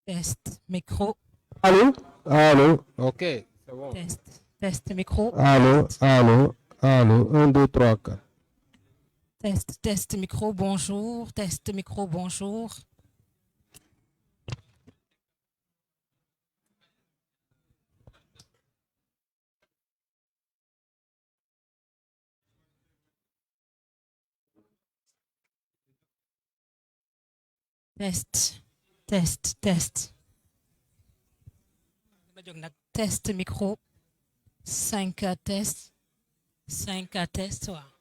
Test, micro, Allô? Allô? Ok, c'est bon. test, micro, Allô? test, Allô? Allô? Un, deux, trois, quatre. test, micro, bonjour, test, micro, bonjour. Test, test. Test, micro, 5 test, 5 test, waaw.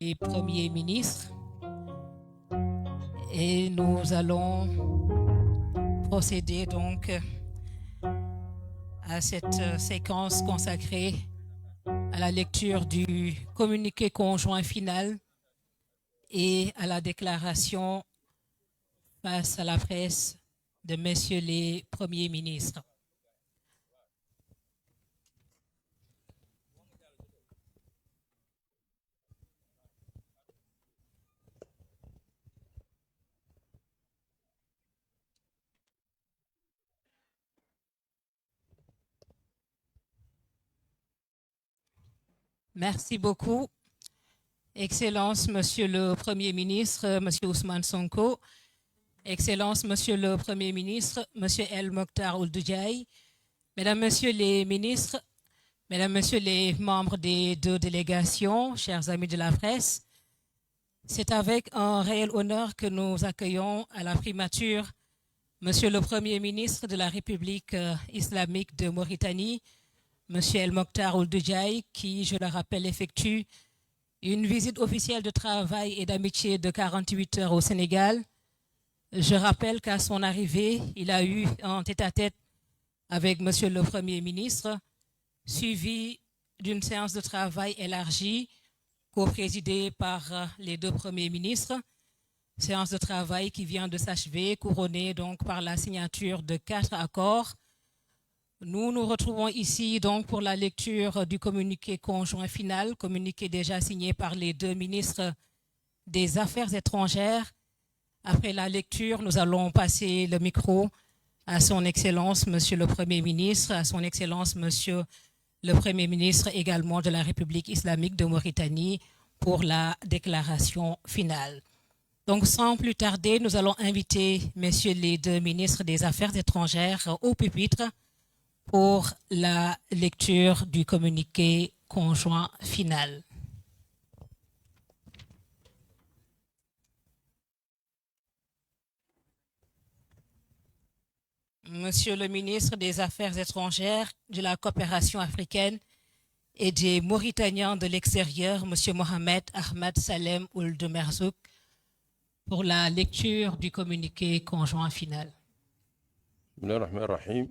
Et Premier ministre, et nous allons procéder donc à cette séquence consacrée à la lecture du communiqué conjoint final et à la déclaration face à la presse de messieurs les premiers ministres. Merci beaucoup. Excellence, Monsieur le Premier ministre, Monsieur Ousmane Sonko. Excellence, Monsieur le Premier ministre, Monsieur El Mokhtar Ould Diaye. Mesdames, Messieurs les ministres, Mesdames, Messieurs les membres des deux délégations, chers amis de la presse, c'est avec un réel honneur que nous accueillons à la primature Monsieur le Premier ministre de la République islamique de Mauritanie, Monsieur El Mokhtar Ould Diaye, qui, je le rappelle, effectue une visite officielle de travail et d'amitié de 48 heures au Sénégal. Je rappelle qu'à son arrivée, il a eu un tête-à-tête avec Monsieur le Premier ministre, suivi d'une séance de travail élargie, co-présidée par les deux premiers ministres. Séance de travail qui vient de s'achever, couronnée donc par la signature de 4 accords. Nous nous retrouvons ici donc pour la lecture du communiqué conjoint final, communiqué déjà signé par les deux ministres des Affaires étrangères. Après la lecture, nous allons passer le micro à son Excellence, Monsieur le Premier ministre, à son Excellence, Monsieur le Premier ministre également de la République islamique de Mauritanie pour la déclaration finale. Donc, sans plus tarder, nous allons inviter messieurs les deux ministres des Affaires étrangères au pupitre pour la lecture du communiqué conjoint final. Monsieur le ministre des Affaires étrangères, de la coopération africaine et des Mauritaniens de l'extérieur, Monsieur Mohamed Ahmed Salem Ould Merzouk, pour la lecture du communiqué conjoint final. Bismillahirrahmanirrahim.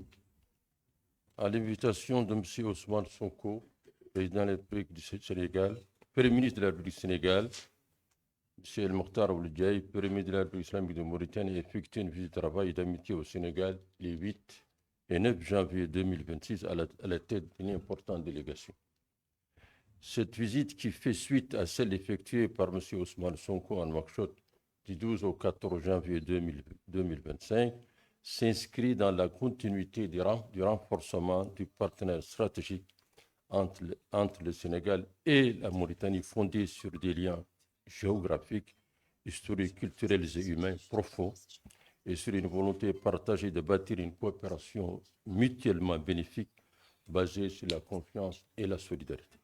À l'invitation de M. Ousmane Sonko, président de la République du Sénégal, Premier ministre de la République du Sénégal, M. El Mokhtar Ould Diaye, Premier ministre de la République islamique de Mauritanie, a effectué une visite de travail et d'amitié au Sénégal les 8 et 9 janvier 2026 à la tête d'une importante délégation. Cette visite, qui fait suite à celle effectuée par M. Ousmane Sonko en Nouakchott du 12 au 14 janvier 2025, s'inscrit dans la continuité du renforcement du partenariat stratégique entre le Sénégal et la Mauritanie, fondé sur des liens géographiques, historiques, culturels et humains profonds, et sur une volonté partagée de bâtir une coopération mutuellement bénéfique basée sur la confiance et la solidarité.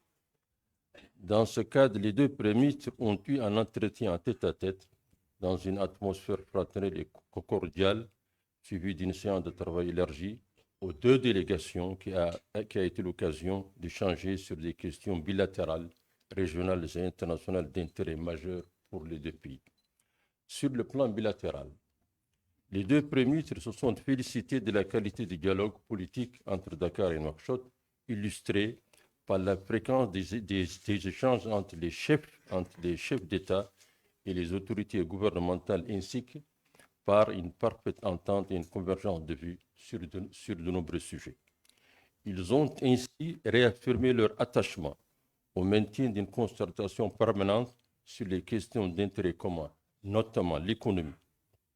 Dans ce cadre, les deux premiers ministres ont eu un entretien en tête-à-tête dans une atmosphère fraternelle et cordiale, suivie d'une séance de travail élargie aux deux délégations qui a été l'occasion d'échanger sur des questions bilatérales, régionales et internationales d'intérêt majeur pour les deux pays. Sur le plan bilatéral, les deux premiers ministres se sont félicités de la qualité du dialogue politique entre Dakar et Nouakchott, illustré par la fréquence des échanges entre les chefs d'État et les autorités gouvernementales, ainsi que par une parfaite entente et une convergence de vues sur de nombreux sujets. Ils ont ainsi réaffirmé leur attachement au maintien d'une concertation permanente sur les questions d'intérêt commun, notamment l'économie,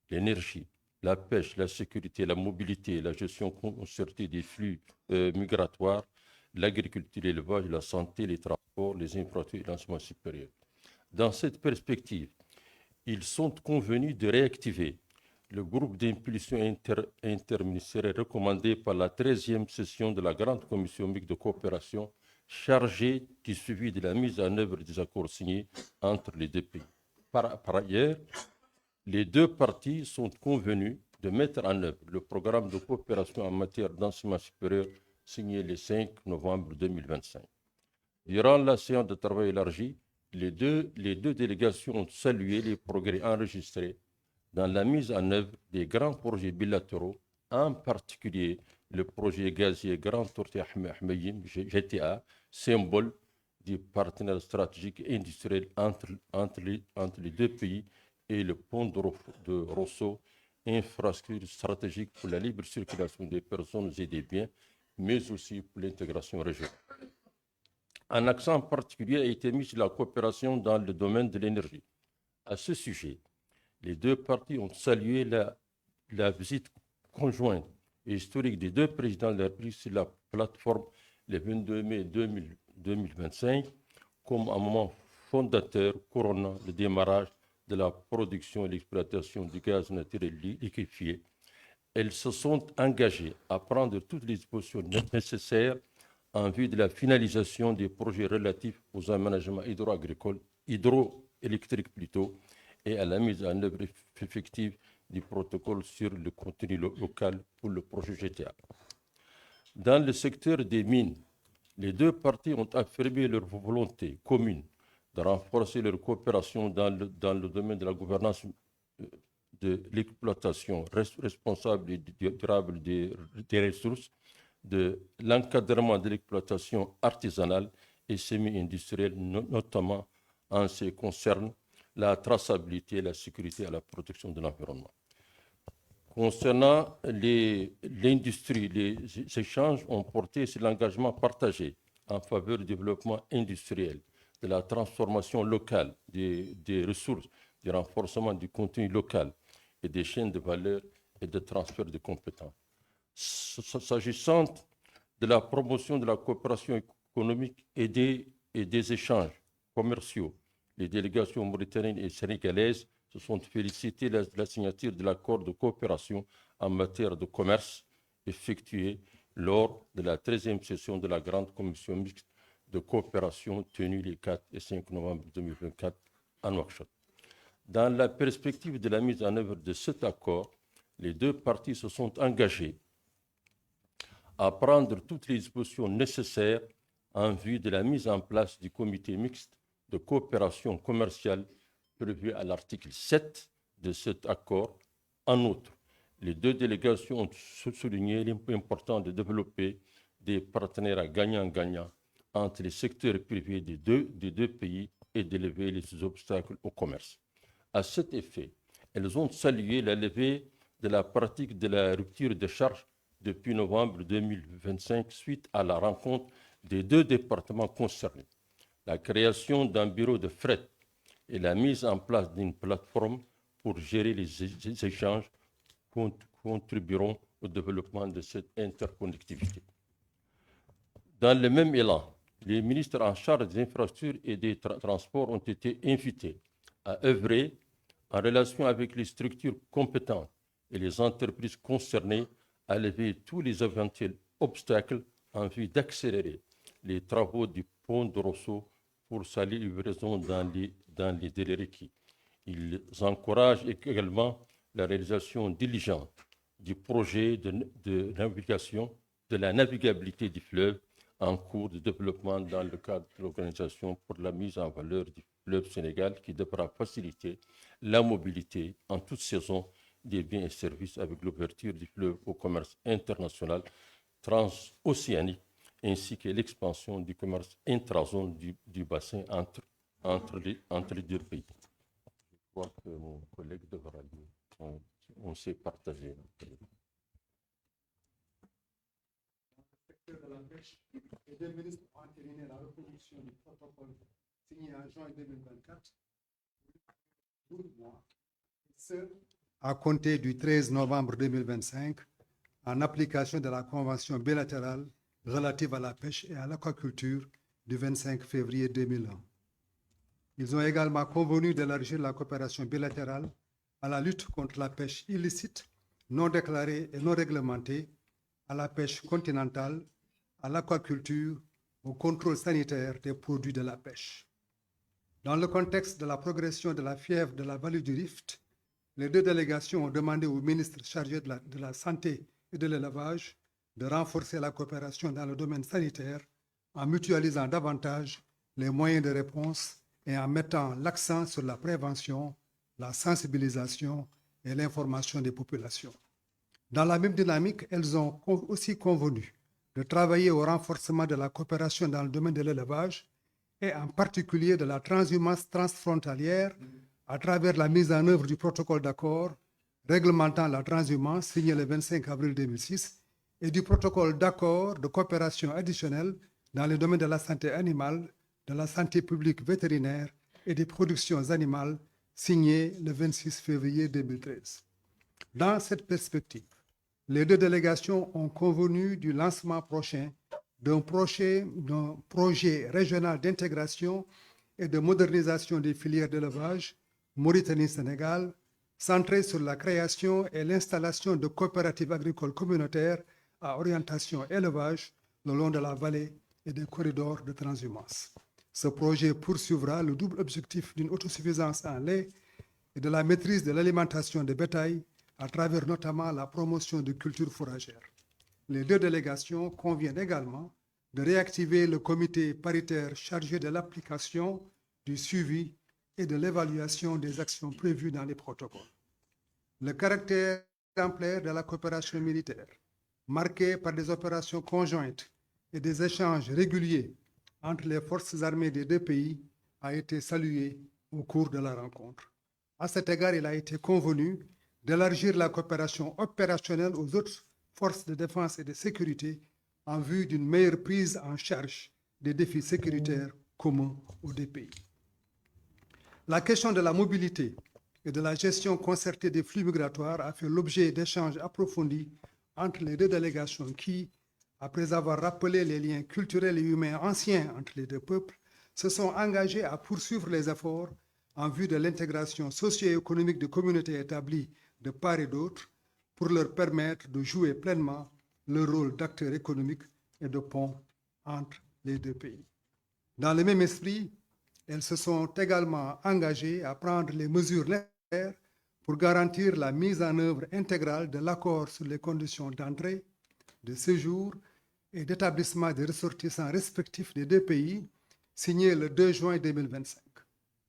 l'énergie, la pêche, la sécurité, la mobilité, la gestion concertée des flux migratoires, l'agriculture, l'élevage, la santé, les transports, les infrastructures et l'enseignement supérieur. Dans cette perspective, ils sont convenus de réactiver le groupe d'impulsion interministérielle recommandé par la 13e session de la Grande Commission mixte de coopération chargée du suivi de la mise en œuvre des accords signés entre les deux pays. Par ailleurs, les deux parties sont convenues de mettre en œuvre le programme de coopération en matière d'enseignement supérieur signé le 5 novembre 2025. Durant la séance de travail élargie, les deux délégations ont salué les progrès enregistrés dans la mise en œuvre des grands projets bilatéraux, en particulier le projet gazier Grand Tortue Ahmeyim, GTA, symbole du partenariat stratégique et industriel entre les deux pays, et le pont de Rosso, infrastructure stratégique pour la libre circulation des personnes et des biens, mais aussi pour l'intégration régionale. Un accent particulier a été mis sur la coopération dans le domaine de l'énergie. À ce sujet, les deux parties ont salué la visite conjointe et historique des deux présidents de la République sur la plateforme le 22 mai 2025 comme un moment fondateur couronnant le démarrage de la production et l'exploitation du gaz naturel liquéfié. Elles se sont engagées à prendre toutes les dispositions nécessaires en vue de la finalisation des projets relatifs aux aménagements hydroélectriques plutôt, et à la mise en œuvre effective du protocole sur le contenu local pour le projet GTA. Dans le secteur des mines, les deux parties ont affirmé leur volonté commune de renforcer leur coopération dans le domaine de la gouvernance de l'exploitation responsable et durable des ressources, de l'encadrement de l'exploitation artisanale et semi-industrielle, notamment en ce qui concerne la traçabilité, la sécurité et la protection de l'environnement. Concernant l'industrie, les échanges ont porté sur l'engagement partagé en faveur du développement industriel, de la transformation locale des ressources, du renforcement du contenu local et des chaînes de valeur et de transfert de compétences. S'agissant de la promotion de la coopération économique et des échanges commerciaux, les délégations mauritaniennes et sénégalaises se sont félicitées de la signature de l'accord de coopération en matière de commerce effectué lors de la 13e session de la Grande Commission mixte de coopération tenue les 4 et 5 novembre 2024 à Nouakchott. Dans la perspective de la mise en œuvre de cet accord, les deux parties se sont engagées à prendre toutes les dispositions nécessaires en vue de la mise en place du comité mixte de coopération commerciale prévu à l'article 7 de cet accord. En outre, les deux délégations ont souligné l'importance de développer des partenariats gagnant-gagnant entre les secteurs privés des deux pays et d'élever les obstacles au commerce. À cet effet, elles ont salué la levée de la pratique de la rupture de charge depuis novembre 2025 suite à la rencontre des deux départements concernés. La création d'un bureau de fret et la mise en place d'une plateforme pour gérer les échanges contribueront au développement de cette interconnectivité. Dans le même élan, les ministres en charge des infrastructures et des transports ont été invités à œuvrer en relation avec les structures compétentes et les entreprises concernées à lever tous les éventuels obstacles en vue d'accélérer les travaux du pont de Rosso pour sa livraison dans les délais requis. Ils encouragent également la réalisation diligente du projet de navigation, de la navigabilité du fleuve en cours de développement dans le cadre de l'Organisation pour la mise en valeur du fleuve Sénégal qui devra faciliter la mobilité en toute saison des biens et services avec l'ouverture du fleuve au commerce international transocéanique ainsi que l'expansion du commerce intrazone du bassin entre les deux pays. Je crois que mon collègue devra lire. On s'est partagé. De la pêche, les deux ministres ont entériné la reproduction du protocole signé en juin 2024, 12 mois, ce à compter du 13 novembre 2025, en application de la Convention bilatérale relative à la pêche et à l'aquaculture du 25 février 2001. Ils ont également convenu d'élargir la coopération bilatérale à la lutte contre la pêche illicite, non déclarée et non réglementée, à la pêche continentale, à l'aquaculture, au contrôle sanitaire des produits de la pêche. Dans le contexte de la progression de la fièvre de la vallée du Rift, les deux délégations ont demandé au ministre chargé de la Santé et de l'Élevage de renforcer la coopération dans le domaine sanitaire en mutualisant davantage les moyens de réponse et en mettant l'accent sur la prévention, la sensibilisation et l'information des populations. Dans la même dynamique, elles ont aussi convenu de travailler au renforcement de la coopération dans le domaine de l'élevage et en particulier de la transhumance transfrontalière à travers la mise en œuvre du protocole d'accord réglementant la transhumance signé le 25 avril 2006 et du protocole d'accord de coopération additionnelle dans les domaines de la santé animale, de la santé publique vétérinaire et des productions animales signé le 26 février 2013. Dans cette perspective, les deux délégations ont convenu du lancement prochain d'un projet régional d'intégration et de modernisation des filières d'élevage Mauritanie-Sénégal, centré sur la création et l'installation de coopératives agricoles communautaires à orientation élevage le long de la vallée et des corridors de transhumance. Ce projet poursuivra le double objectif d'une autosuffisance en lait et de la maîtrise de l'alimentation de bétail à travers notamment la promotion de cultures fourragères. Les deux délégations conviennent également de réactiver le comité paritaire chargé de l'application, du suivi et de l'évaluation des actions prévues dans les protocoles. Le caractère exemplaire de la coopération militaire, marqué par des opérations conjointes et des échanges réguliers entre les forces armées des deux pays, a été salué au cours de la rencontre. À cet égard, il a été convenu d'élargir la coopération opérationnelle aux autres forces de défense et de sécurité en vue d'une meilleure prise en charge des défis sécuritaires communs aux deux pays. La question de la mobilité et de la gestion concertée des flux migratoires a fait l'objet d'échanges approfondis entre les deux délégations qui, après avoir rappelé les liens culturels et humains anciens entre les deux peuples, se sont engagés à poursuivre les efforts en vue de l'intégration socio-économique de communautés établies de part et d'autre pour leur permettre de jouer pleinement leur rôle d'acteurs économiques et de pont entre les deux pays. Dans le même esprit, elles se sont également engagées à prendre les mesures nécessaires pour garantir la mise en œuvre intégrale de l'accord sur les conditions d'entrée, de séjour et d'établissement des ressortissants respectifs des deux pays, signé le 2 juin 2025.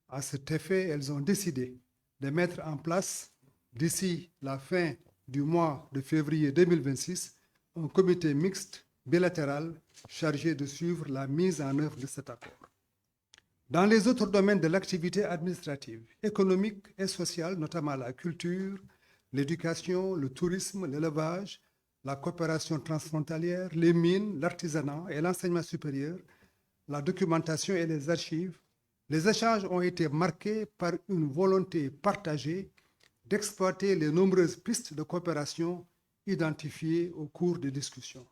À cet effet, elles ont décidé de mettre en place, d'ici la fin du mois de février 2026, un comité mixte bilatéral chargé de suivre la mise en œuvre de cet accord. Dans les autres domaines de l'activité administrative, économique et sociale, notamment la culture, l'éducation, le tourisme, l'élevage, la coopération transfrontalière, les mines, l'artisanat et l'enseignement supérieur, la documentation et les archives, les échanges ont été marqués par une volonté partagée d'exploiter les nombreuses pistes de coopération identifiées au cours des discussions.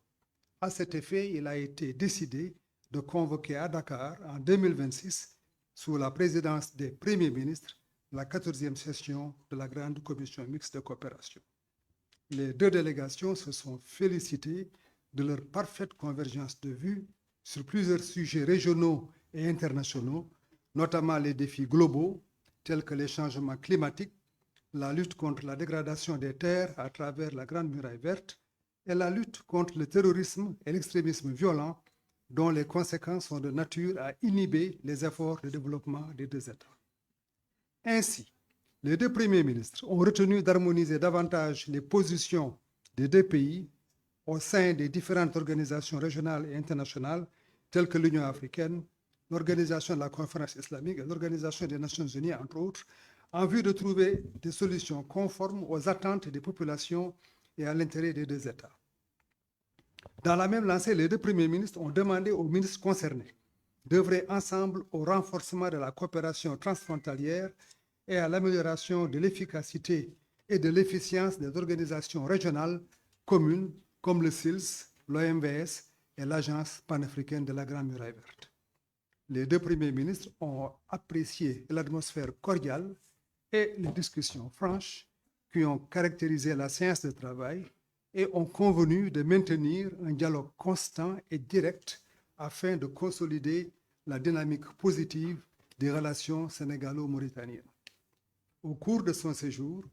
À cet effet, il a été décidé de convoquer à Dakar en 2026, sous la présidence des premiers ministres, la 14e session de la Grande Commission mixte de coopération. Les deux délégations se sont félicitées de leur parfaite convergence de vues sur plusieurs sujets régionaux et internationaux, notamment les défis globaux tels que les changements climatiques, la lutte contre la dégradation des terres à travers la Grande Muraille verte et la lutte contre le terrorisme et l'extrémisme violent dont les conséquences sont de nature à inhiber les efforts de développement des deux États. Ainsi, les deux premiers ministres ont retenu d'harmoniser davantage les positions des deux pays au sein des différentes organisations régionales et internationales telles que l'Union africaine, l'Organisation de la Conférence islamique et l'Organisation des Nations unies, entre autres, en vue de trouver des solutions conformes aux attentes des populations et à l'intérêt des deux États. Dans la même lancée, les deux premiers ministres ont demandé aux ministres concernés d'œuvrer ensemble au renforcement de la coopération transfrontalière et à l'amélioration de l'efficacité et de l'efficience des organisations régionales communes comme le SILS, l'OMVS et l'Agence panafricaine de la Grande Muraille verte. Les deux premiers ministres ont apprécié l'atmosphère cordiale et les discussions franches qui ont caractérisé la séance de travail et ont convenu de maintenir un dialogue constant et direct afin de consolider la dynamique positive des relations sénégalo-mauritaniennes. Au cours de son séjour,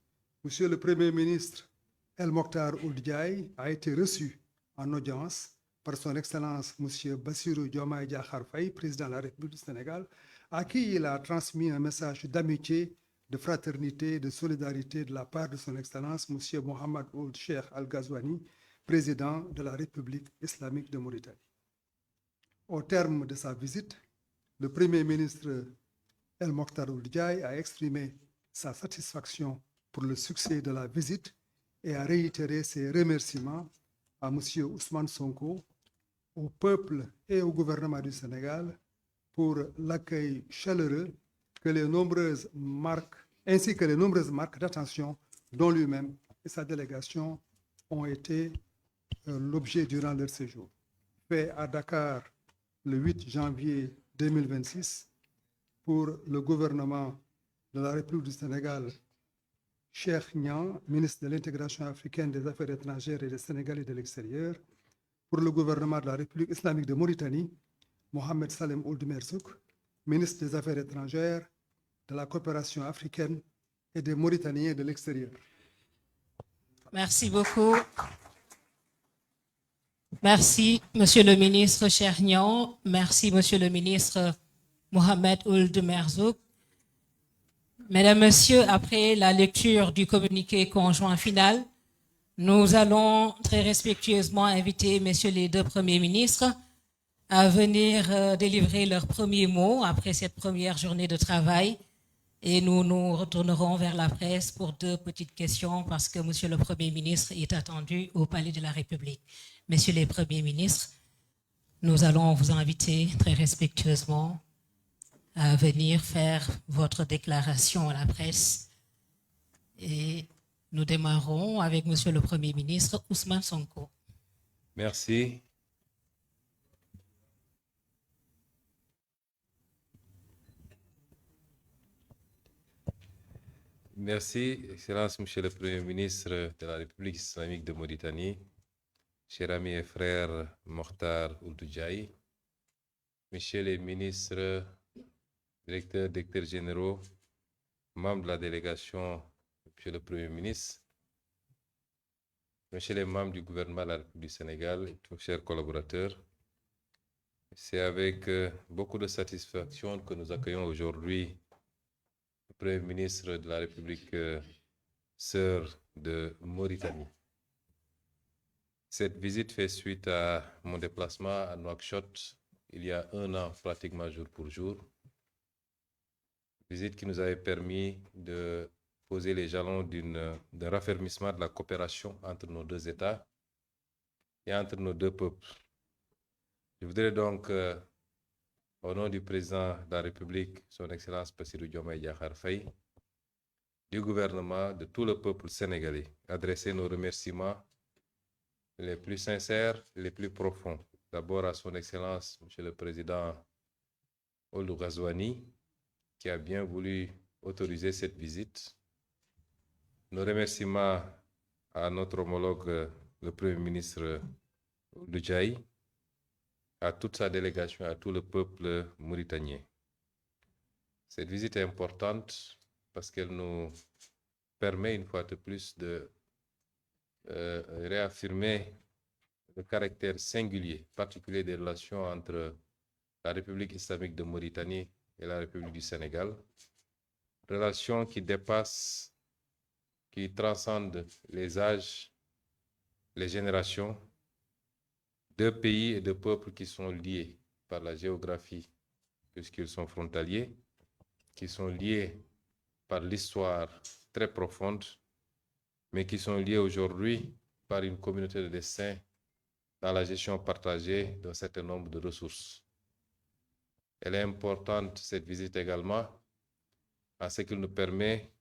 Monsieur le Premier ministre El Mokhtar Ould Diaye a été reçu en audience par son Excellence Monsieur Bassirou Diomaye Diakhar Faye, président de la République du Sénégal, à qui il a transmis un message d'amitié, de fraternité, de solidarité de la part de son Excellence Monsieur Mohamed Ould Cheikh Al Ghazouani, président de la République islamique de Mauritanie. Au terme de sa visite, le Premier ministre El Mokhtar Ould Diaye a exprimé sa satisfaction pour le succès de la visite et a réitéré ses remerciements à M. Ousmane Sonko, au peuple et au gouvernement du Sénégal pour l'accueil chaleureux ainsi que les nombreuses marques d'attention dont lui-même et sa délégation ont été l'objet durant leur séjour. Fait à Dakar le 8 janvier 2026 pour le gouvernement de la République du Sénégal, Cheikh Niang, ministre de l'Intégration africaine des Affaires étrangères et des Sénégalais de l'extérieur, pour le gouvernement de la République islamique de Mauritanie, Mohamed Salem Ould Merzouk, ministre des Affaires étrangères, de la coopération africaine et des Mauritaniens de l'extérieur. Merci beaucoup. Merci, Monsieur le ministre Chernian. Merci, Monsieur le ministre Mohamed Ould Merzouk. Mesdames, Messieurs, après la lecture du communiqué conjoint final, nous allons très respectueusement inviter Messieurs les deux premiers ministres à venir délivrer leurs premiers mots après cette première journée de travail. Et nous nous retournerons vers la presse pour deux petites questions parce que Monsieur le Premier ministre est attendu au Palais de la République. Messieurs les Premiers ministres, nous allons vous inviter très respectueusement à venir faire votre déclaration à la presse. Et nous démarrons avec Monsieur le Premier ministre Ousmane Sonko. Merci. Merci, Excellence, Monsieur le Premier ministre de la République islamique de Mauritanie, chers amis et frères Mokhtar Ould Diaye, Messieurs les ministres, directeurs généraux, membres de la délégation, Monsieur le Premier ministre, Messieurs les membres du gouvernement de la République du Sénégal, tous chers collaborateurs, c'est avec beaucoup de satisfaction que nous accueillons aujourd'hui le Premier ministre de la République sœur de Mauritanie. Cette visite fait suite à mon déplacement à Nouakchott il y a un an, pratiquement jour pour jour. Visite qui nous avait permis de poser les jalons d'un raffermissement de la coopération entre nos deux États et entre nos deux peuples. Je voudrais donc, au nom du président de la République, son Excellence Bassirou Diomaye Diakhar Faye, du gouvernement, de tout le peuple sénégalais, adresser nos remerciements les plus sincères, les plus profonds. D'abord à son Excellence, Monsieur le Président Ould Ghazouani, qui a bien voulu autoriser cette visite. Nos remerciements à notre homologue, le Premier ministre Ould à toute sa délégation, à tout le peuple mauritanien. Cette visite est importante parce qu'elle nous permet une fois de plus de réaffirmer le caractère singulier, particulier des relations entre la République islamique de Mauritanie et la République du Sénégal. Relations qui dépassent, qui transcendent les âges, les générations, deux pays et deux peuples qui sont liés par la géographie, puisqu'ils sont frontaliers, qui sont liés par l'histoire très profonde, mais qui sont liés aujourd'hui par une communauté de destin dans la gestion partagée d'un certain nombre de ressources. Elle est importante, cette visite également, en ce qu'il nous permet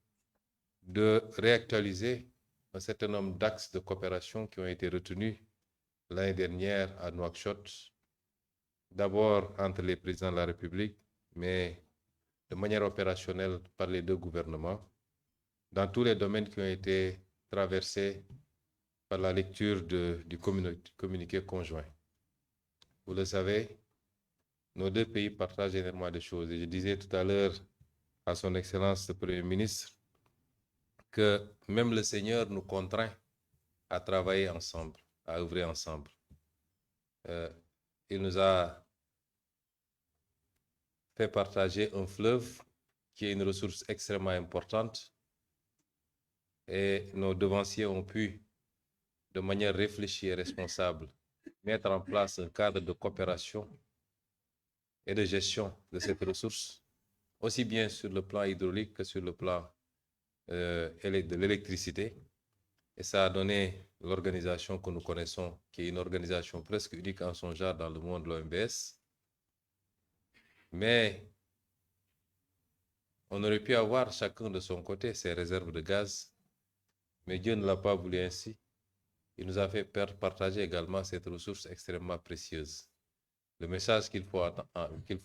de réactualiser un certain nombre d'axes de coopération qui ont été retenus l'année dernière à Nouakchott, d'abord entre les présidents de la République, mais de manière opérationnelle par les deux gouvernements, dans tous les domaines qui ont été traversés par la lecture du communiqué conjoint. Vous le savez, nos deux pays partagent énormément de choses. Et je disais tout à l'heure à son Excellence le Premier ministre que même le Seigneur nous contraint à travailler ensemble, à œuvrer ensemble. Il nous a fait partager un fleuve qui est une ressource extrêmement importante et nos devanciers ont pu, de manière réfléchie et responsable, mettre en place un cadre de coopération et de gestion de cette ressource, aussi bien sur le plan hydraulique que sur le plan de l'électricité. Et ça a donné l'organisation que nous connaissons, qui est une organisation presque unique en son genre dans le monde, l'OMBS. Mais on aurait pu avoir chacun de son côté ses réserves de gaz, mais Dieu ne l'a pas voulu ainsi. Il nous a fait partager également cette ressource extrêmement précieuse. Le message qu'il faut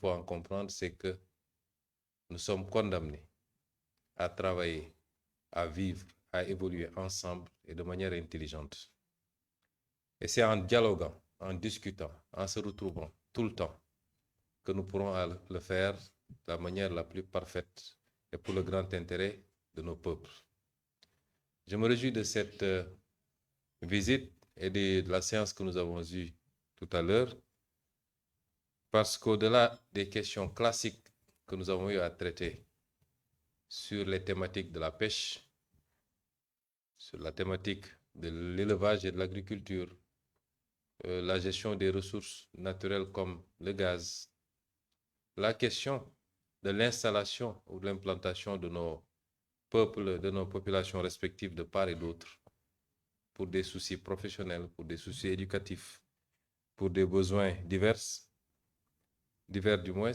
en comprendre, c'est que nous sommes condamnés à travailler, à vivre, à évoluer ensemble et de manière intelligente. Et c'est en dialoguant, en discutant, en se retrouvant tout le temps que nous pourrons le faire de la manière la plus parfaite et pour le grand intérêt de nos peuples. Je me réjouis de cette visite et de la séance que nous avons eue tout à l'heure, parce qu'au-delà des questions classiques que nous avons eu à traiter sur les thématiques de la pêche, sur la thématique de l'élevage et de l'agriculture, la gestion des ressources naturelles comme le gaz, la question de l'installation ou de l'implantation de nos peuples, de nos populations respectives de part et d'autre, pour des soucis professionnels, pour des soucis éducatifs, pour des besoins divers du moins.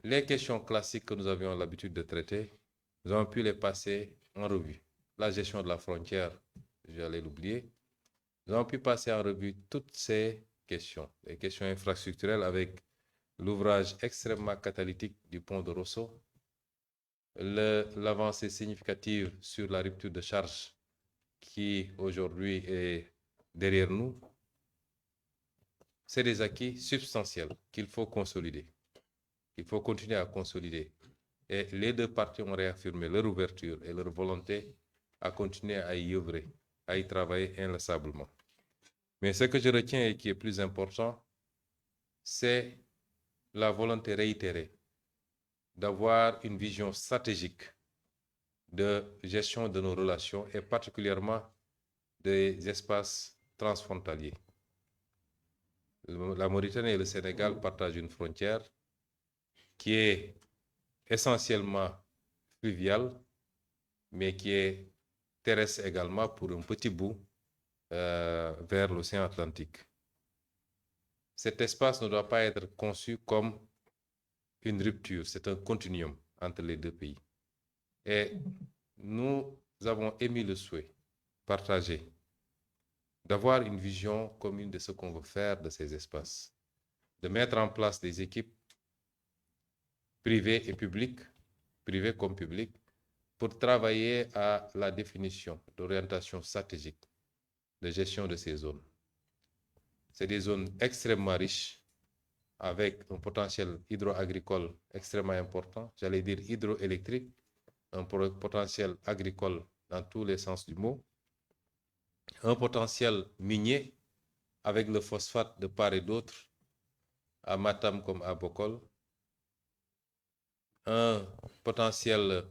Les questions classiques que nous avions l'habitude de traiter, nous avons pu les passer en revue. La gestion de la frontière, j'allais l'oublier. Nous avons pu passer en revue toutes ces questions, les questions infrastructurelles avec l'ouvrage extrêmement catalytique du pont de Rosso, l'avancée significative sur la rupture de charge qui aujourd'hui est derrière nous. C'est des acquis substantiels qu'il faut consolider. Il faut continuer à consolider. Et les deux parties ont réaffirmé leur ouverture et leur volonté à continuer à y œuvrer, à y travailler inlassablement. Mais ce que je retiens et qui est plus important, c'est la volonté réitérée d'avoir une vision stratégique de gestion de nos relations et particulièrement des espaces transfrontaliers. La Mauritanie et le Sénégal partagent une frontière qui est essentiellement fluviale, mais qui est terrestre également pour un petit bout vers l'océan Atlantique. Cet espace ne doit pas être conçu comme une rupture, c'est un continuum entre les deux pays. Et nous avons émis le souhait partagé d'avoir une vision commune de ce qu'on veut faire de ces espaces, de mettre en place des équipes privées et publiques, privées comme publiques, pour travailler à la définition d'orientation stratégique de gestion de ces zones. c'est des zones extrêmement riches, avec un potentiel hydro-agricole extrêmement important, j'allais dire hydroélectrique, un potentiel agricole dans tous les sens du mot, un potentiel minier avec le phosphate de part et d'autre, à Matam comme à Bokol, un potentiel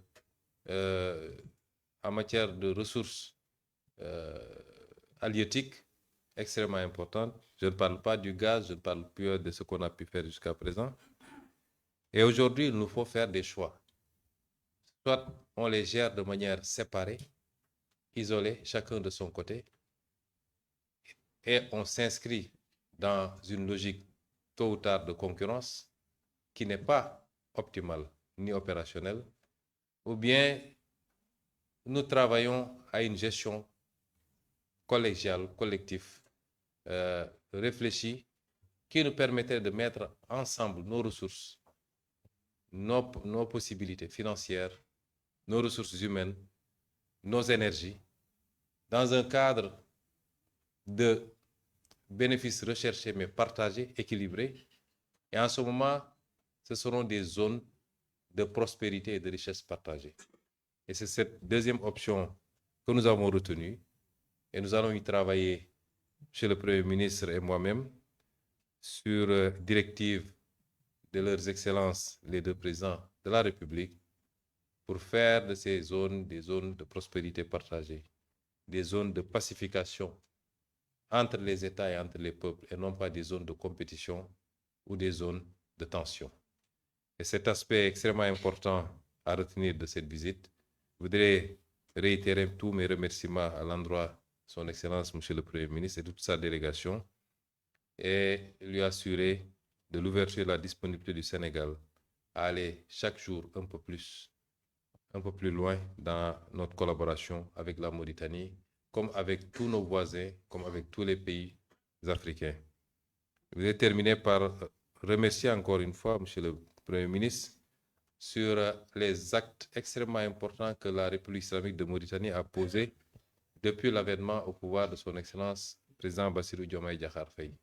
en matière de ressources halieutiques extrêmement importantes. Je ne parle pas du gaz, je ne parle plus de ce qu'on a pu faire jusqu'à présent. Et aujourd'hui, il nous faut faire des choix. Soit on les gère de manière séparée, isolée, chacun de son côté, et on s'inscrit dans une logique tôt ou tard de concurrence qui n'est pas optimale ni opérationnelle, ou bien nous travaillons à une gestion collégiale, collective, réfléchie, qui nous permettrait de mettre ensemble nos ressources, nos possibilités financières, nos ressources humaines, nos énergies, dans un cadre de bénéfices recherchés mais partagés, équilibrés. Et en ce moment, ce seront des zones de prospérité et de richesse partagée. Et c'est cette deuxième option que nous avons retenue. Et nous allons y travailler chez le Premier ministre et moi-même sur directive de leurs excellences, les deux présidents de la République, pour faire de ces zones des zones de prospérité partagée, des zones de pacification entre les États et entre les peuples, et non pas des zones de compétition ou des zones de tension. Et cet aspect extrêmement important à retenir de cette visite, je voudrais réitérer tous mes remerciements à l'endroit de son Excellence, Monsieur le Premier ministre, et toute sa délégation, et lui assurer de l'ouverture et de la disponibilité du Sénégal à aller chaque jour un peu plus loin dans notre collaboration avec la Mauritanie, comme avec tous nos voisins, comme avec tous les pays africains. Je voudrais terminer par remercier encore une fois Monsieur le Premier ministre sur les actes extrêmement importants que la République islamique de Mauritanie a posés depuis l'avènement au pouvoir de son Excellence, le président Bassirou Diomaye Diakhar Faye.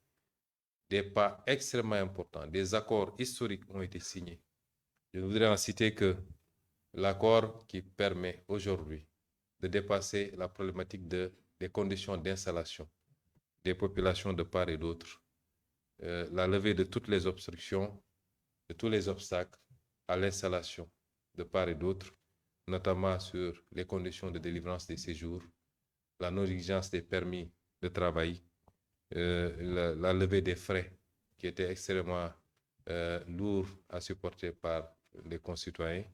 Des pas extrêmement importants, des accords historiques ont été signés. Je voudrais en citer que l'accord qui permet aujourd'hui de dépasser la problématique des conditions d'installation des populations de part et d'autre, la levée de toutes les obstructions, de tous les obstacles à l'installation de part et d'autre, notamment sur les conditions de délivrance des séjours, la non-exigence des permis de travail, la levée des frais qui étaient extrêmement lourds à supporter par les concitoyens,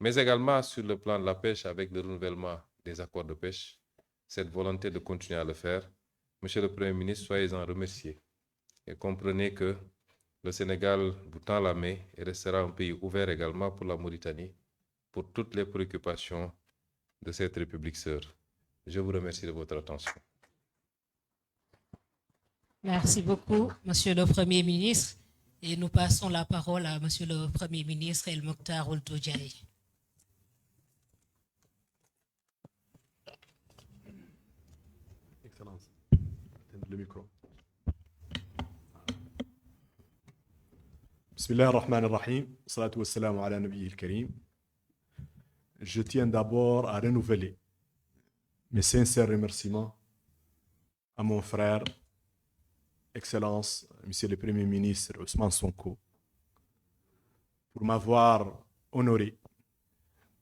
mais également sur le plan de la pêche avec le renouvellement des accords de pêche, cette volonté de continuer à le faire. Monsieur le Premier ministre, soyez-en remerciés et comprenez que le Sénégal vous tend la main et restera un pays ouvert également pour la Mauritanie, pour toutes les préoccupations de cette République sœur. Je vous remercie de votre attention. Merci beaucoup, Monsieur le Premier ministre. Et nous passons la parole à Monsieur le Premier ministre El Mokhtar Ould Diaye. Excellence. Le micro. Bismillah ar-Rahman ar-Rahim. Salatu wassalamu ala Nabi al-Karim. Je tiens d'abord à renouveler mes sincères remerciements à mon frère, Excellence, Monsieur le Premier ministre Ousmane Sonko, pour m'avoir honoré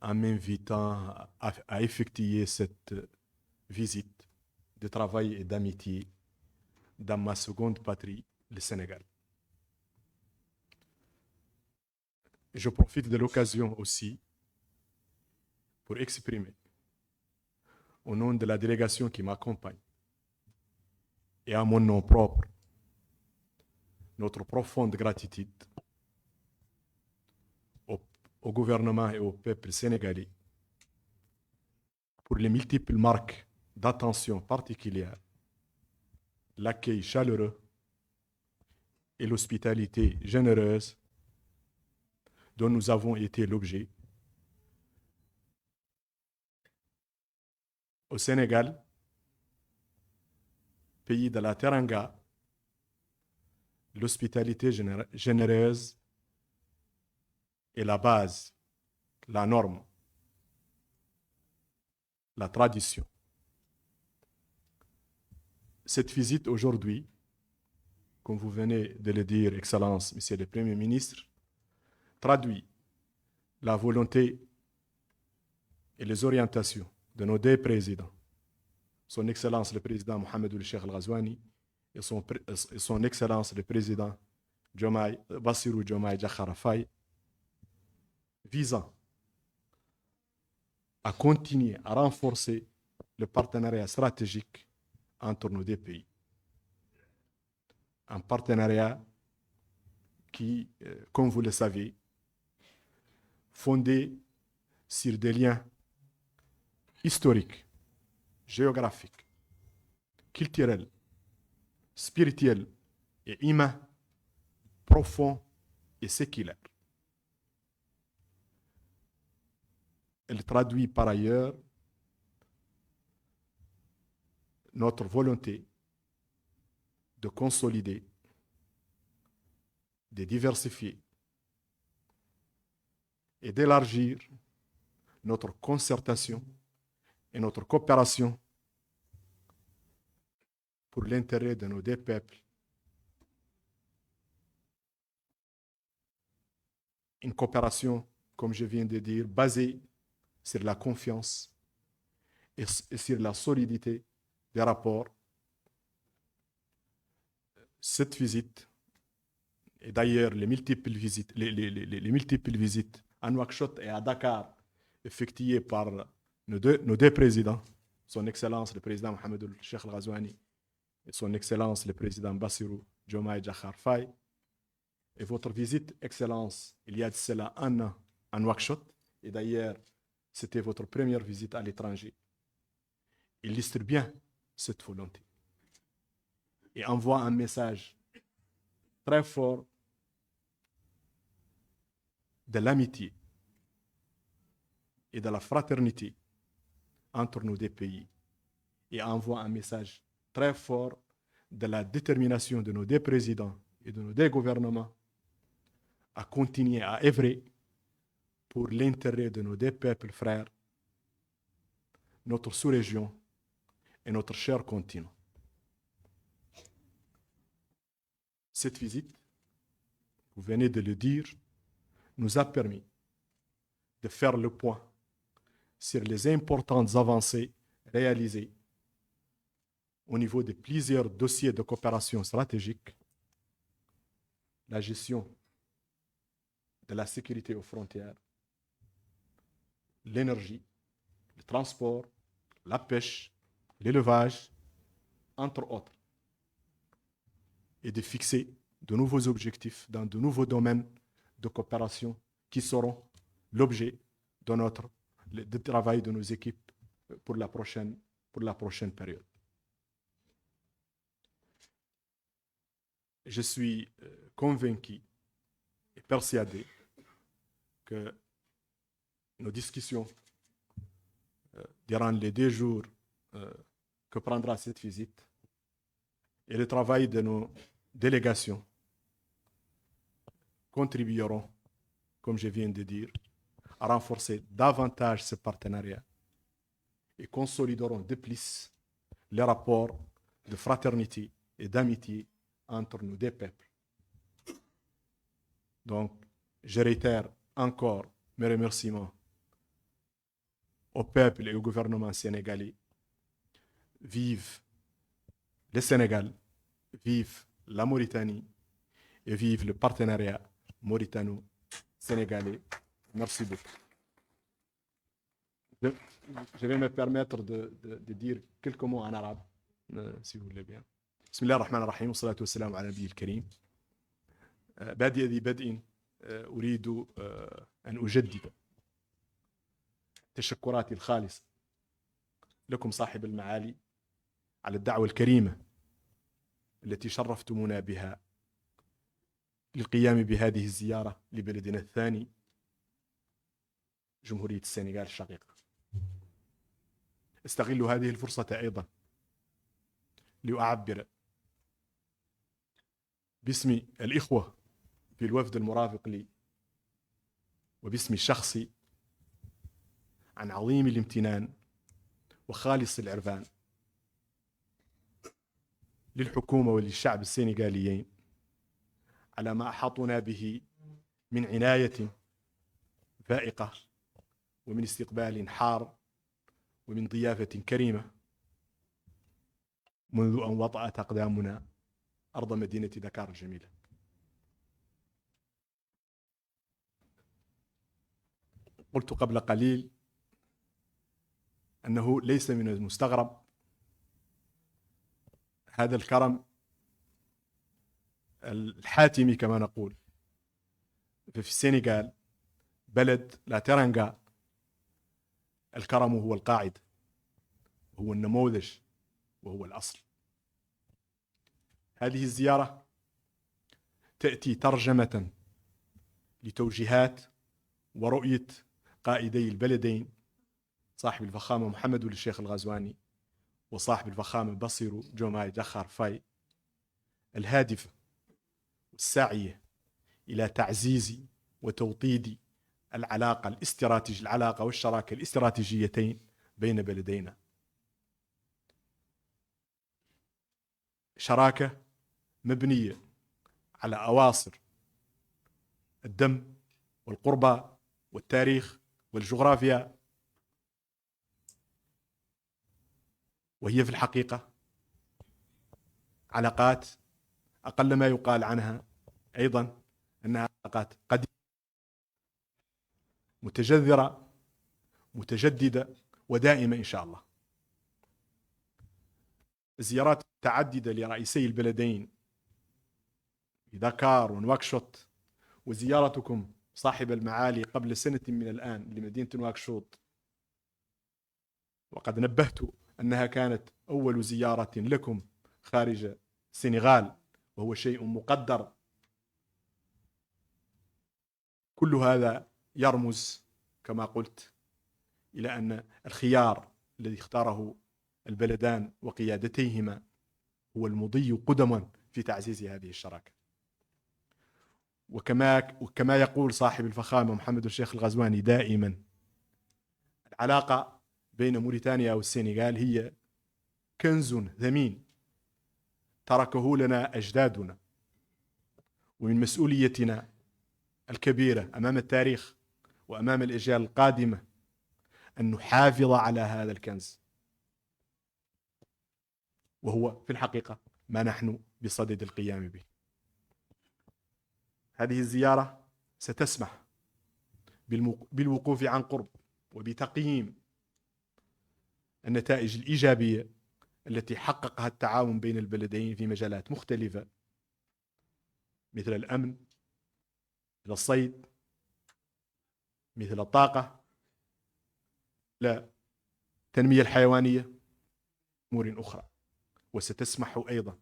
en m'invitant à effectuer cette visite de travail et d'amitié dans ma seconde patrie, le Sénégal. Je profite de l'occasion aussi pour exprimer, au nom de la délégation qui m'accompagne et à mon nom propre, notre profonde gratitude au gouvernement et au peuple sénégalais pour les multiples marques d'attention particulière, l'accueil chaleureux et l'hospitalité généreuse dont nous avons été l'objet. Au Sénégal, pays de la Teranga, l'hospitalité généreuse est la base, la norme, la tradition. Cette visite aujourd'hui, comme vous venez de le dire, Excellence, Monsieur le Premier ministre, traduit la volonté et les orientations de nos deux présidents, Son Excellence le Président Mohamed Ould Cheikh Al Ghazouani et Son Excellence le Président Bassirou Diomaye Diakhar Faye, visant à continuer à renforcer le partenariat stratégique entre nos deux pays. Un partenariat qui, comme vous le savez, fondé sur des liens historiques, géographiques, culturels, spirituels et humains, profonds et séculaires. Elle traduit par ailleurs notre volonté de consolider, de diversifier et d'élargir notre concertation et notre coopération pour l'intérêt de nos deux peuples. Une coopération, comme je viens de dire, basée sur la confiance et sur la solidité des rapports. Cette visite, et d'ailleurs les multiples visites à Nouakchott et à Dakar, effectuées par nos deux présidents, Son Excellence le Président Mohamed Ould Cheikh Al Ghazouani et Son Excellence le Président Bassirou Diomaye Diakhar Faye, et votre visite, Excellence, il y a de cela un an à Nouakchott, et d'ailleurs, c'était votre première visite à l'étranger, illustre bien cette volonté et envoie un message très fort de l'amitié et de la fraternité entre nos deux pays, et envoie un message très fort de la détermination de nos deux présidents et de nos deux gouvernements à continuer à œuvrer pour l'intérêt de nos deux peuples frères, notre sous-région et notre cher continent. Cette visite, vous venez de le dire, nous a permis de faire le point sur les importantes avancées réalisées au niveau de plusieurs dossiers de coopération stratégique, la gestion de la sécurité aux frontières, l'énergie, le transport, la pêche, l'élevage, entre autres, et de fixer de nouveaux objectifs dans de nouveaux domaines de coopération qui seront l'objet de travail de nos équipes pour la prochaine période. Je suis convaincu et persuadé que nos discussions durant les 2 jours que prendra cette visite et le travail de nos délégations contribueront, comme je viens de dire, à renforcer davantage ce partenariat et consolideront de plus les rapports de fraternité et d'amitié entre nos deux peuples. Donc, je réitère encore mes remerciements au peuple et au gouvernement sénégalais. Vive le Sénégal, vive la Mauritanie et vive le partenariat mauritano-sénégalais. Merci beaucoup. Je vais me permettre de dire quelques mots en arabe, si vous voulez bien. بسم الله الرحمن الرحيم والصلاة والسلام على النبي الكريم. بادئ ذي بدء أريد أن أجدد تشكراتي الخالصة لكم صاحب المعالي على الدعوة الكريمة التي شرفتمونا بها للقيام بهذه الزيارة لبلدنا الثاني جمهورية السنغال الشقيقة. استغل هذه الفرصة أيضا لأعبر باسم الإخوة في الوفد المرافق لي وباسمي الشخصي عن عظيم الامتنان وخالص العرفان للحكومة وللشعب السنغاليين على ما أحاطنا به من عناية فائقة ومن استقبال حار ومن ضيافة كريمة منذ أن وطأت أقدامنا أرض مدينة دكار الجميلة. قلت قبل قليل أنه ليس من المستغرب هذا الكرم الحاتمي كما نقول. في السنغال بلد لا ترنغا الكرم هو القاعدة، هو النموذج، وهو الأصل. هذه الزيارة تأتي ترجمة لتوجيهات ورؤية قائدي البلدين صاحب الفخامة محمد ولي الشيخ الغزواني وصاحب الفخامة بصيرو جوماي دخار فاي، الهادفة والساعية إلى تعزيز وتوطيد العلاقة والشراكة الاستراتيجيتين بين بلدينا. شراكة مبنية على أواصر الدم والقربة والتاريخ والجغرافيا، وهي في الحقيقة علاقات أقل ما يقال عنها أيضا أنها علاقات قديمة متجذرة متجددة ودائمة إن شاء الله. الزيارات متعددة لرئيسي البلدين في دكار ونواكشوط، وزيارتكم صاحب المعالي قبل سنة من الآن لمدينة نواكشوط، وقد نبهت أنها كانت أول زيارة لكم خارج السنغال، وهو شيء مقدر. كل هذا يرمز كما قلت إلى أن الخيار الذي اختاره البلدان وقيادتيهما هو المضي قدما في تعزيز هذه الشراكة. وكما يقول صاحب الفخامة محمد الشيخ الغزواني دائما، العلاقة بين موريتانيا والسنغال هي كنز ثمين تركه لنا أجدادنا، ومن مسؤوليتنا الكبيرة أمام التاريخ وأمام الأجيال القادمة أن نحافظ على هذا الكنز، وهو في الحقيقة ما نحن بصدد القيام به. هذه الزيارة ستسمح بالوقوف عن قرب وبتقييم النتائج الإيجابية التي حققها التعاون بين البلدين في مجالات مختلفة، مثل الأمن، مثل الصيد، مثل الطاقة، لا التنمية الحيوانية، أمور أخرى. وستسمح أيضا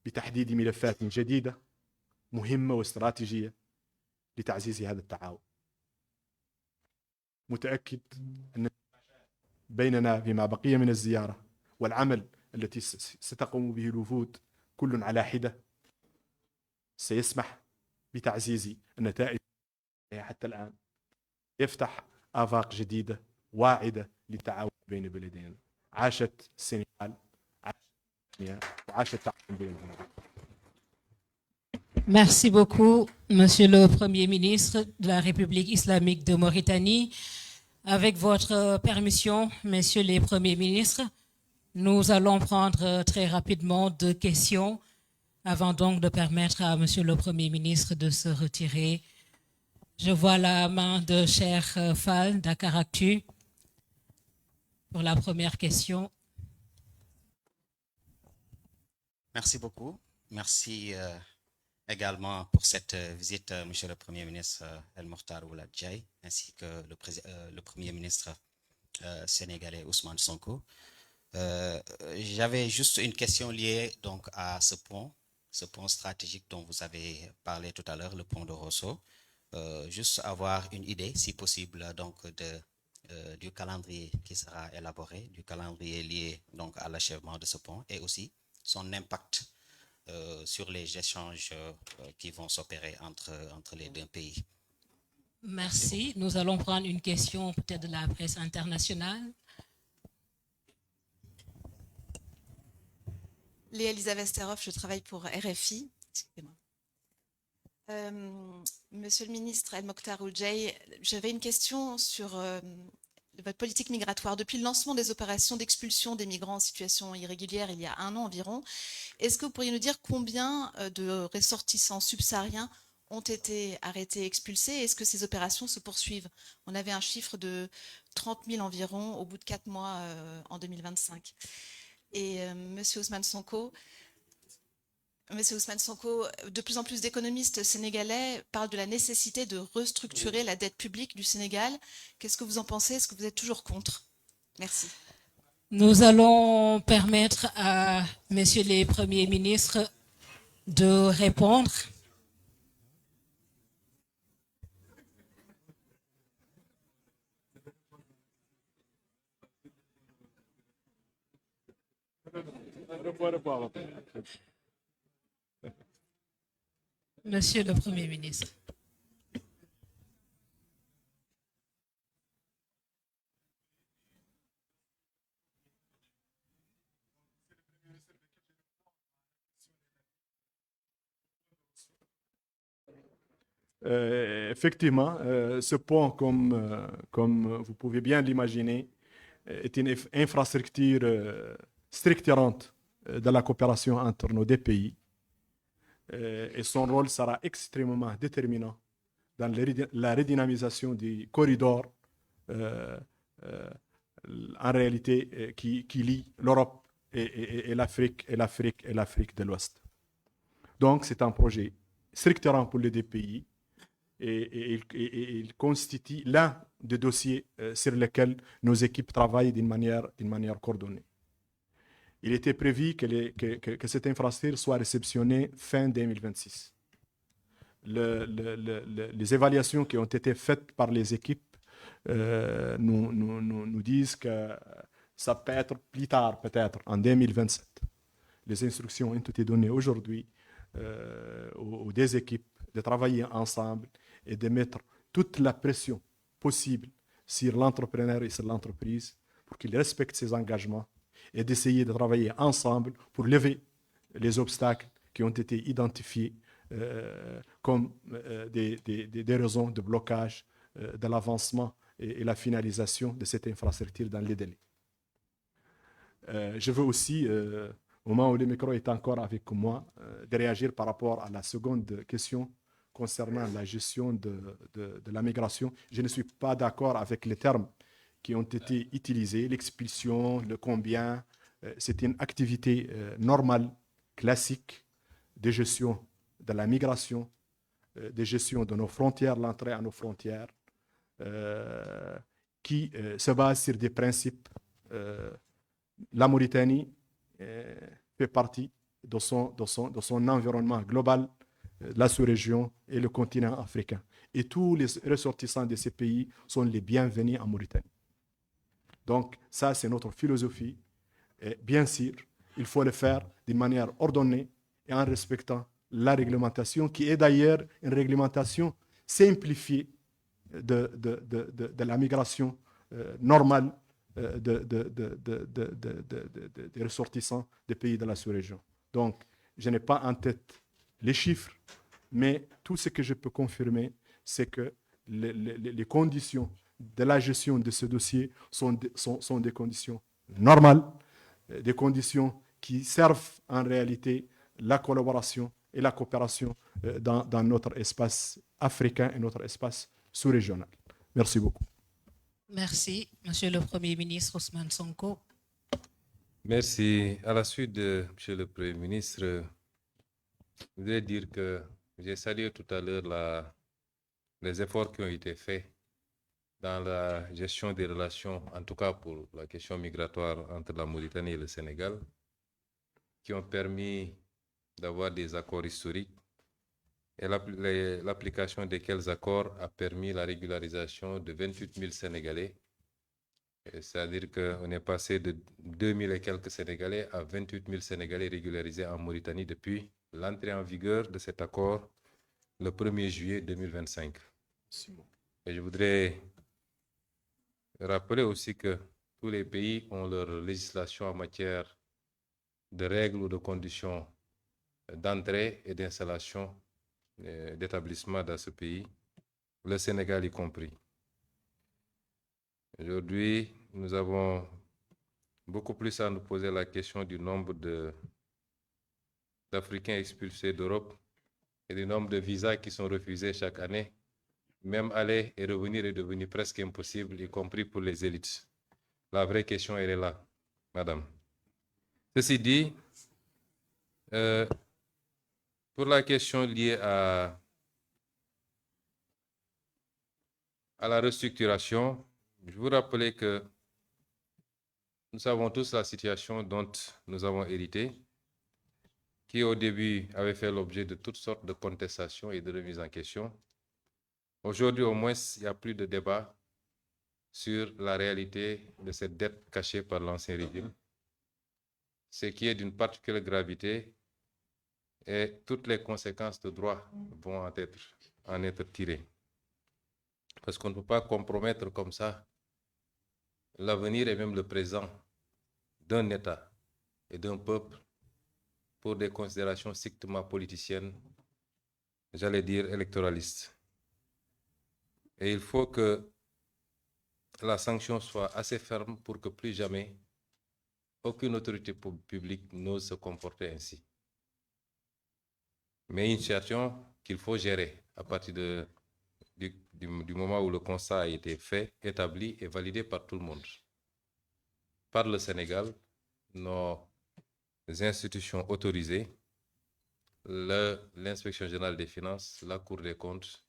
بتحديد ملفات جديدة مهمة واستراتيجية لتعزيز هذا التعاون. متأكد أن بيننا فيما بقي من الزيارة والعمل التي ستقوم به الوفود كل على حدة سيسمح بتعزيز النتائج حتى الآن، يفتح آفاق جديدة واعدة للتعاون بين البلدين. عاشت السنغال، وعاشت التعاون بين البلدين. Merci beaucoup, Monsieur le Premier ministre de la République islamique de Mauritanie. Avec votre permission, Messieurs les Premiers ministres, nous allons prendre très rapidement 2 questions avant donc de permettre à Monsieur le Premier ministre de se retirer. Je vois la main de Cheikh Fall Dakaractu pour la première question. Merci beaucoup. Merci également pour cette visite, Monsieur le Premier ministre El Mokhtar Ould Djaï, ainsi que le Premier ministre sénégalais Ousmane Sonko. J'avais juste une question liée donc à ce pont stratégique dont vous avez parlé tout à l'heure, le pont de Rosso. Juste avoir une idée, si possible, donc du calendrier qui sera élaboré, du calendrier lié donc à l'achèvement de ce pont, et aussi son impact sur les échanges qui vont s'opérer entre les deux pays. Merci. Nous allons prendre une question peut-être de la presse internationale. Léa Elisabeth Sterhoff, je travaille pour RFI. Excusez-moi. Monsieur le ministre El Mokhtar Ould-Jay, j'avais une question sur votre politique migratoire. Depuis le lancement des opérations d'expulsion des migrants en situation irrégulière il y a 1 an environ, est-ce que vous pourriez nous dire combien de ressortissants subsahariens ont été arrêtés, expulsés? Est-ce que ces opérations se poursuivent? On avait un chiffre de 30 000 environ au bout de 4 mois en 2025. Et Monsieur Ousmane Sonko, de plus en plus d'économistes sénégalais parlent de la nécessité de restructurer la dette publique du Sénégal. Qu'est-ce que vous en pensez? Est-ce que vous êtes toujours contre? Merci. Nous allons permettre à messieurs les premiers ministres de répondre. Monsieur le Premier ministre. Effectivement, ce pont, comme vous pouvez bien l'imaginer, est une infrastructure structurante de la coopération entre nos deux pays. Et son rôle sera extrêmement déterminant dans la redynamisation du corridor en réalité qui lie l'Europe et l'Afrique de l'Ouest. Donc c'est un projet structurant pour les deux pays et il constitue l'un des dossiers sur lesquels nos équipes travaillent d'une manière coordonnée. Il était prévu que cette infrastructure soit réceptionnée fin 2026. Les évaluations qui ont été faites par les équipes nous disent que ça peut être plus tard, peut-être en 2027. Les instructions ont été données aujourd'hui aux deux équipes de travailler ensemble et de mettre toute la pression possible sur l'entrepreneur et sur l'entreprise pour qu'il respecte ses engagements et d'essayer de travailler ensemble pour lever les obstacles qui ont été identifiés comme des raisons de blocage de l'avancement et la finalisation de cette infrastructure dans les délais. Je veux aussi, au moment où le micro est encore avec moi, de réagir par rapport à la seconde question concernant la gestion de la migration. Je ne suis pas d'accord avec les termes qui ont été utilisés, l'expulsion, le combien. C'est une activité normale, classique, de gestion de la migration, de gestion de nos frontières, l'entrée à nos frontières, qui se base sur des principes. La Mauritanie fait partie de son environnement global, la sous-région et le continent africain. Et tous les ressortissants de ces pays sont les bienvenus en Mauritanie. Donc ça, c'est notre philosophie. Et bien sûr, il faut le faire d'une manière ordonnée et en respectant la réglementation, qui est d'ailleurs une réglementation simplifiée de la migration normale des ressortissants des pays de la sous-région. Donc, je n'ai pas en tête les chiffres, mais tout ce que je peux confirmer, c'est que les conditions de la gestion de ce dossier sont des conditions normales, des conditions qui servent en réalité la collaboration et la coopération dans notre espace africain et notre espace sous-régional. Merci beaucoup. Merci, Monsieur le Premier ministre Ousmane Sonko. Merci. À la suite de Monsieur le Premier ministre, je voudrais dire que j'ai salué tout à l'heure les efforts qui ont été faits dans la gestion des relations, en tout cas pour la question migratoire entre la Mauritanie et le Sénégal, qui ont permis d'avoir des accords historiques et l'application desquels accords a permis la régularisation de 28 000 Sénégalais C'est-à-dire qu'on est passé de 2000 et quelques Sénégalais à 28 000 Sénégalais régularisés en Mauritanie depuis l'entrée en vigueur de cet accord le 1er juillet 2025. Et je voudrais rappeler aussi que tous les pays ont leur législation en matière de règles ou de conditions d'entrée et d'installation d'établissements dans ce pays, le Sénégal y compris. Aujourd'hui, nous avons beaucoup plus à nous poser la question du nombre d'Africains expulsés d'Europe et du nombre de visas qui sont refusés chaque année. Même aller et revenir est devenu presque impossible, y compris pour les élites. La vraie question, elle est là, madame. Ceci dit, pour la question liée à la restructuration, je vous rappelle que nous savons tous la situation dont nous avons hérité, qui au début avait fait l'objet de toutes sortes de contestations et de remises en question. Aujourd'hui, au moins, il n'y a plus de débat sur la réalité de cette dette cachée par l'ancien régime, ce qui est d'une particulière gravité et toutes les conséquences de droit vont en être tirées. Parce qu'on ne peut pas compromettre comme ça l'avenir et même le présent d'un État et d'un peuple pour des considérations strictement politiciennes, j'allais dire électoralistes. Et il faut que la sanction soit assez ferme pour que plus jamais aucune autorité publique n'ose se comporter ainsi. Mais une situation qu'il faut gérer à partir du moment où le constat a été fait, établi et validé par tout le monde. Par le Sénégal, nos institutions autorisées, l'inspection générale des finances, la Cour des comptes,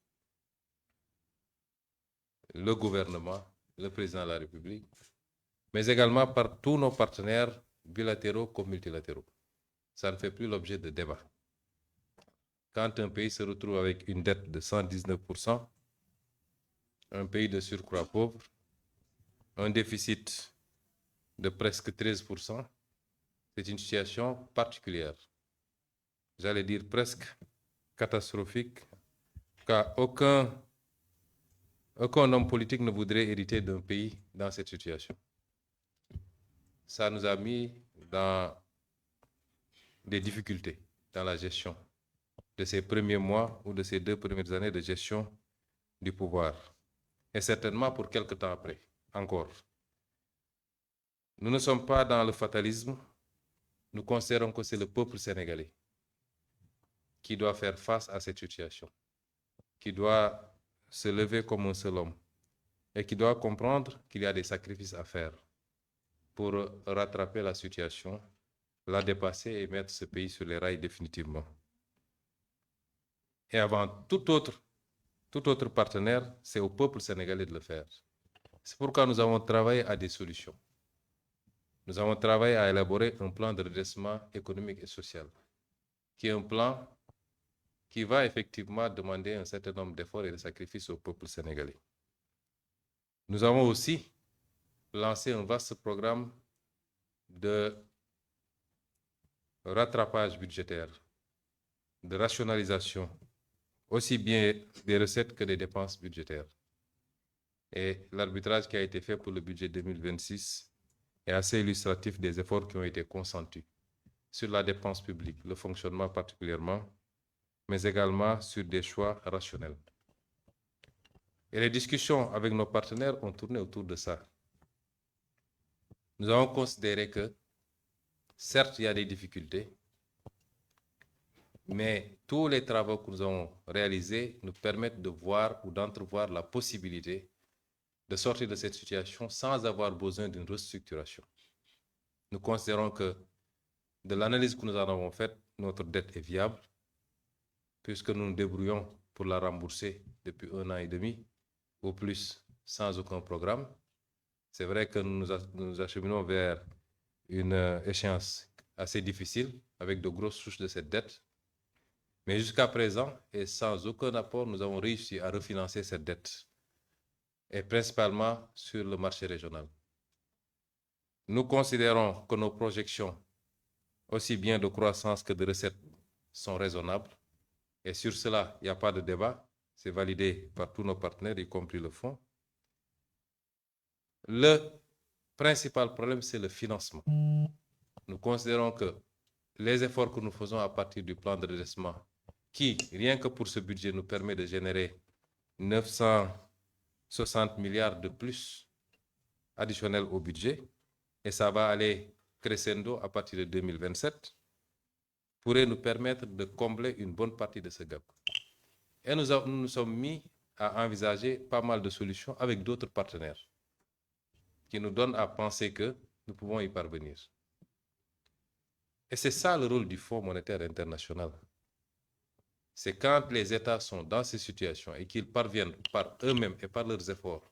le gouvernement, le président de la République, mais également par tous nos partenaires bilatéraux comme multilatéraux. Ça ne fait plus l'objet de débat. Quand un pays se retrouve avec une dette de 119%, un pays de surcroît pauvre, un déficit de presque 13%, c'est une situation particulière. J'allais dire presque catastrophique, car aucun homme politique ne voudrait hériter d'un pays dans cette situation. Ça nous a mis dans des difficultés dans la gestion de ces premiers mois ou de ces 2 premières années de gestion du pouvoir. Et certainement pour quelque temps après, encore. Nous ne sommes pas dans le fatalisme. Nous considérons que c'est le peuple sénégalais qui doit faire face à cette situation, qui doit se lever comme un seul homme et qui doit comprendre qu'il y a des sacrifices à faire pour rattraper la situation, la dépasser et mettre ce pays sur les rails définitivement. Et avant tout autre partenaire, c'est au peuple sénégalais de le faire. C'est pourquoi nous avons travaillé à des solutions. Nous avons travaillé à élaborer un plan de redressement économique et social, qui est un plan qui va effectivement demander un certain nombre d'efforts et de sacrifices au peuple sénégalais. Nous avons aussi lancé un vaste programme de rattrapage budgétaire, de rationalisation, aussi bien des recettes que des dépenses budgétaires. Et l'arbitrage qui a été fait pour le budget 2026 est assez illustratif des efforts qui ont été consentis sur la dépense publique, le fonctionnement particulièrement, mais également sur des choix rationnels. Et les discussions avec nos partenaires ont tourné autour de ça. Nous avons considéré que, certes, il y a des difficultés, mais tous les travaux que nous avons réalisés nous permettent de voir ou d'entrevoir la possibilité de sortir de cette situation sans avoir besoin d'une restructuration. Nous considérons que, de l'analyse que nous en avons faite, notre dette est viable, puisque nous nous débrouillons pour la rembourser depuis 1 an et demi, au plus sans aucun programme. C'est vrai que nous nous acheminons vers une échéance assez difficile, avec de grosses souches de cette dette. Mais jusqu'à présent, et sans aucun apport, nous avons réussi à refinancer cette dette, et principalement sur le marché régional. Nous considérons que nos projections, aussi bien de croissance que de recettes, sont raisonnables. Et sur cela, il n'y a pas de débat. C'est validé par tous nos partenaires, y compris le fonds. Le principal problème, c'est le financement. Nous considérons que les efforts que nous faisons à partir du plan de redressement, qui, rien que pour ce budget, nous permet de générer 960 milliards de plus additionnels au budget, et ça va aller crescendo à partir de 2027, pourrait nous permettre de combler une bonne partie de ce gap. Et nous nous sommes mis à envisager pas mal de solutions avec d'autres partenaires qui nous donnent à penser que nous pouvons y parvenir. Et c'est ça le rôle du Fonds monétaire international. C'est quand les États sont dans ces situations et qu'ils parviennent par eux-mêmes et par leurs efforts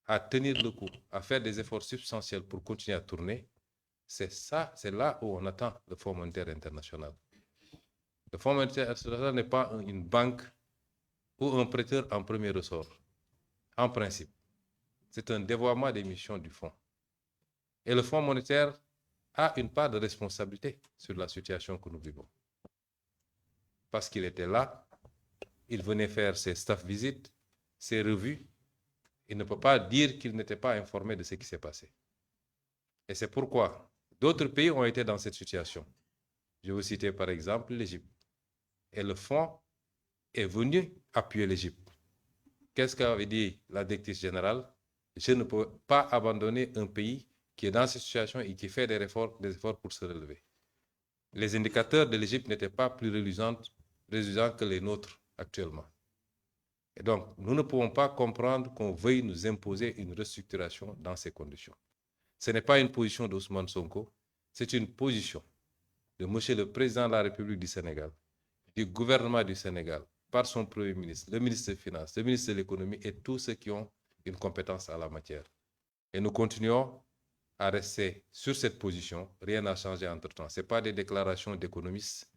à tenir le coup, à faire des efforts substantiels pour continuer à tourner, c'est là où on attend le Fonds monétaire international. Le Fonds monétaire international n'est pas une banque ou un prêteur en premier ressort, en principe. C'est un dévoiement des missions du Fonds. Et le Fonds monétaire a une part de responsabilité sur la situation que nous vivons. Parce qu'il était là, il venait faire ses staff visites, ses revues. Il ne peut pas dire qu'il n'était pas informé de ce qui s'est passé. Et c'est pourquoi d'autres pays ont été dans cette situation. Je vous citer par exemple l'Égypte. Et le fonds est venu appuyer l'Égypte. Qu'est-ce qu'avait dit la directrice générale? Je ne peux pas abandonner un pays qui est dans cette situation et qui fait des efforts pour se relever. Les indicateurs de l'Égypte n'étaient pas plus reluisants que les nôtres actuellement. Et donc, nous ne pouvons pas comprendre qu'on veuille nous imposer une restructuration dans ces conditions. Ce n'est pas une position d'Ousmane Sonko, c'est une position de Monsieur le Président de la République du Sénégal, du gouvernement du Sénégal, par son Premier ministre, le ministre des Finances, le ministre de l'Économie et tous ceux qui ont une compétence en la matière. Et nous continuons à rester sur cette position. Rien n'a changé entre-temps. Ce n'est pas des déclarations d'économistes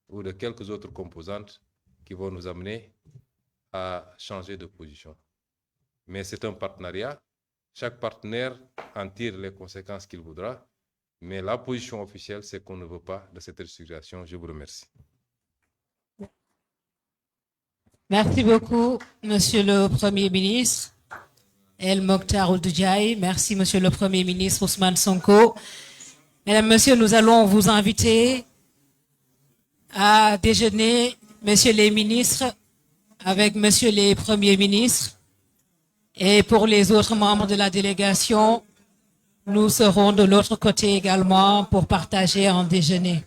ou de quelques autres composantes qui vont nous amener à changer de position. Mais c'est un partenariat. Chaque partenaire en tire les conséquences qu'il voudra. Mais la position officielle, c'est qu'on ne veut pas de cette restructuration. Je vous remercie. Merci beaucoup, Monsieur le Premier ministre El Mokhtar Ould Ndiaye. Merci, Monsieur le Premier ministre Ousmane Sonko. Mesdames, Messieurs, nous allons vous inviter à déjeuner, Messieurs les ministres, avec Messieurs les Premiers ministres. Et pour les autres membres de la délégation, nous serons de l'autre côté également pour partager un déjeuner.